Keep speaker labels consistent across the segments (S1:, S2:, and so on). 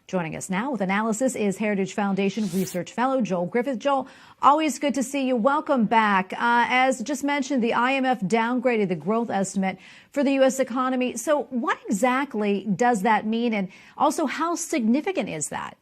S1: Joining us now with analysis is Heritage Foundation Research Fellow Joel Griffith. Joel, always good to see you. Welcome back. As just mentioned, the IMF downgraded the growth estimate for the U.S. economy. So what exactly does that mean? And also, how significant is that?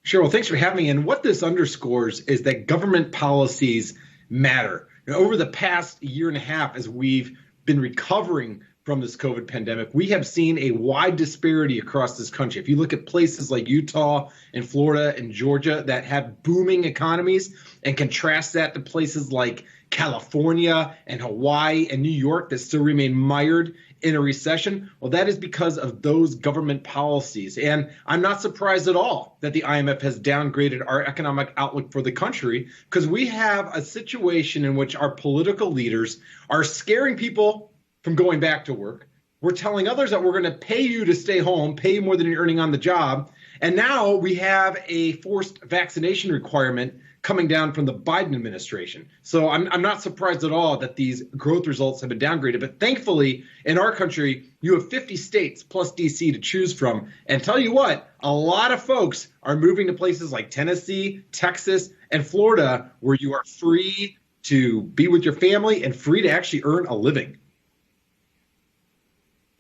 S2: Sure. Well, thanks for having me. And what this underscores is that government policies matter. Over the past year and a half, as we've been recovering from this COVID pandemic, we have seen a wide disparity across this country. If you look at places like Utah and Florida and Georgia that have booming economies and contrast that to places like California and Hawaii and New York that still remain mired in a recession, well, that is because of those government policies. And I'm not surprised at all that the IMF has downgraded our economic outlook for the country, because we have a situation in which our political leaders are scaring people from going back to work. We're telling others that we're going to pay you to stay home, pay you more than you're earning on the job. And now we have a forced vaccination requirement coming down from the Biden administration. So I'm not surprised at all that these growth results have been downgraded. But thankfully, in our country, you have 50 states plus D.C. to choose from. And tell you what, a lot of folks are moving to places like Tennessee, Texas, and Florida, where you are free to be with your family and free to actually earn a living.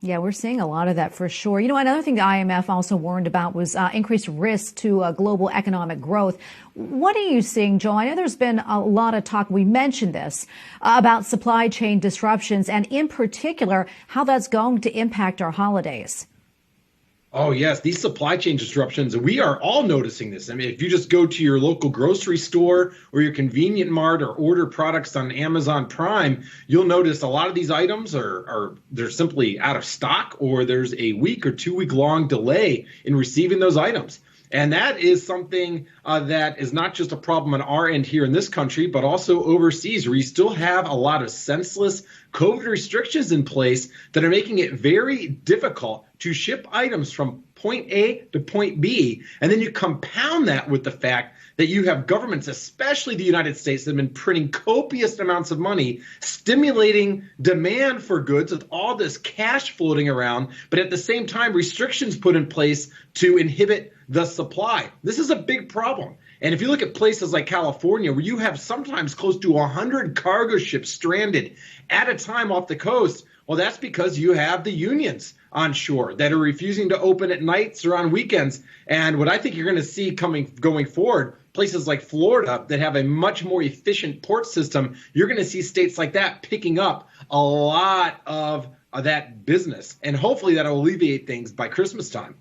S1: Yeah, we're seeing a lot of that for sure. You know, another thing the IMF also warned about was increased risk to global economic growth. What are you seeing, Joel? I know there's been a lot of talk, we mentioned this, about supply chain disruptions and in particular, how that's going to impact our holidays.
S2: Oh, yes. These supply chain disruptions, we are all noticing this. I mean, if you just go to your local grocery store or your convenient mart or order products on Amazon Prime, you'll notice a lot of these items they're simply out of stock, or there's a week or 2 week long delay in receiving those items. And that is something that is not just a problem on our end here in this country, but also overseas, where you still have a lot of senseless COVID restrictions in place that are making it very difficult to ship items from point A to point B. And then you compound that with the fact that you have governments, especially the United States, that have been printing copious amounts of money, stimulating demand for goods with all this cash floating around, but at the same time, restrictions put in place to inhibit the supply. This is a big problem. And if you look at places like California, where you have sometimes close to 100 cargo ships stranded at a time off the coast, well, that's because you have the unions on shore that are refusing to open at nights or on weekends. And what I think you're going to see going forward, places like Florida that have a much more efficient port system, you're going to see states like that picking up a lot of that business. And hopefully that will alleviate things by Christmas time.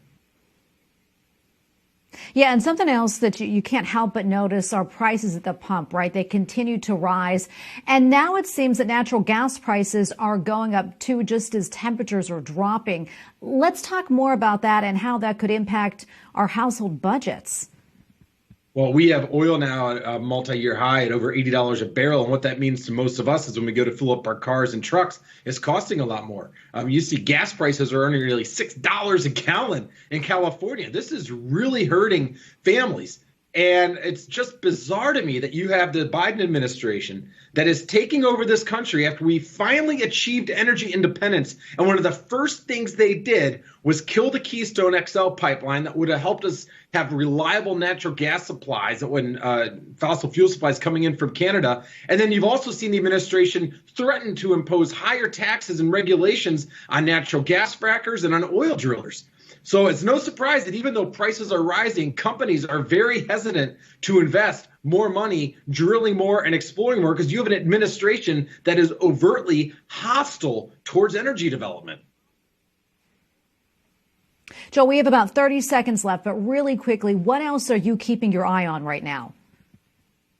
S1: Yeah, and something else that you can't help but notice are prices at the pump, right? They continue to rise. And now it seems that natural gas prices are going up too, just as temperatures are dropping. Let's talk more about that and how that could impact our household budgets.
S2: Well, we have oil now at a multi-year high at over $80 a barrel. And what that means to most of us is when we go to fill up our cars and trucks, it's costing a lot more. You see gas prices are earning nearly $6 a gallon in California. This is really hurting families. And it's just bizarre to me that you have the Biden administration that is taking over this country after we finally achieved energy independence. And one of the first things they did was kill the Keystone XL pipeline that would have helped us have reliable natural gas supplies when fossil fuel supplies coming in from Canada. And then you've also seen the administration threaten to impose higher taxes and regulations on natural gas frackers and on oil drillers. So it's no surprise that even though prices are rising, companies are very hesitant to invest more money, drilling more and exploring more, because you have an administration that is overtly hostile towards energy development.
S1: Joe, we have about 30 seconds left, but really quickly, what else are you keeping your eye on right now?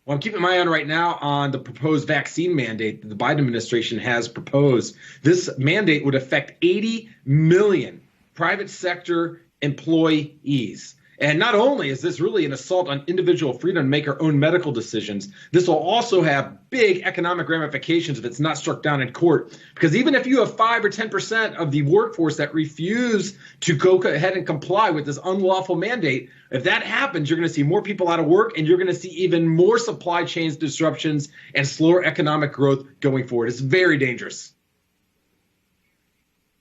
S2: Well, I'm keeping my eye on right now on the proposed vaccine mandate that the Biden administration has proposed. This mandate would affect 80 million private sector employees. And not only is this really an assault on individual freedom to make our own medical decisions, this will also have big economic ramifications if it's not struck down in court. Because even if you have 5 or 10% of the workforce that refuse to go ahead and comply with this unlawful mandate, if that happens, you're going to see more people out of work, and you're going to see even more supply chain disruptions and slower economic growth going forward. It's very dangerous.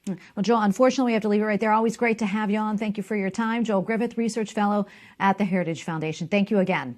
S1: Well, Joel, unfortunately, we have to leave it right there. Always great to have you on. Thank you for your time. Joel Griffith, Research Fellow at the Heritage Foundation. Thank you again.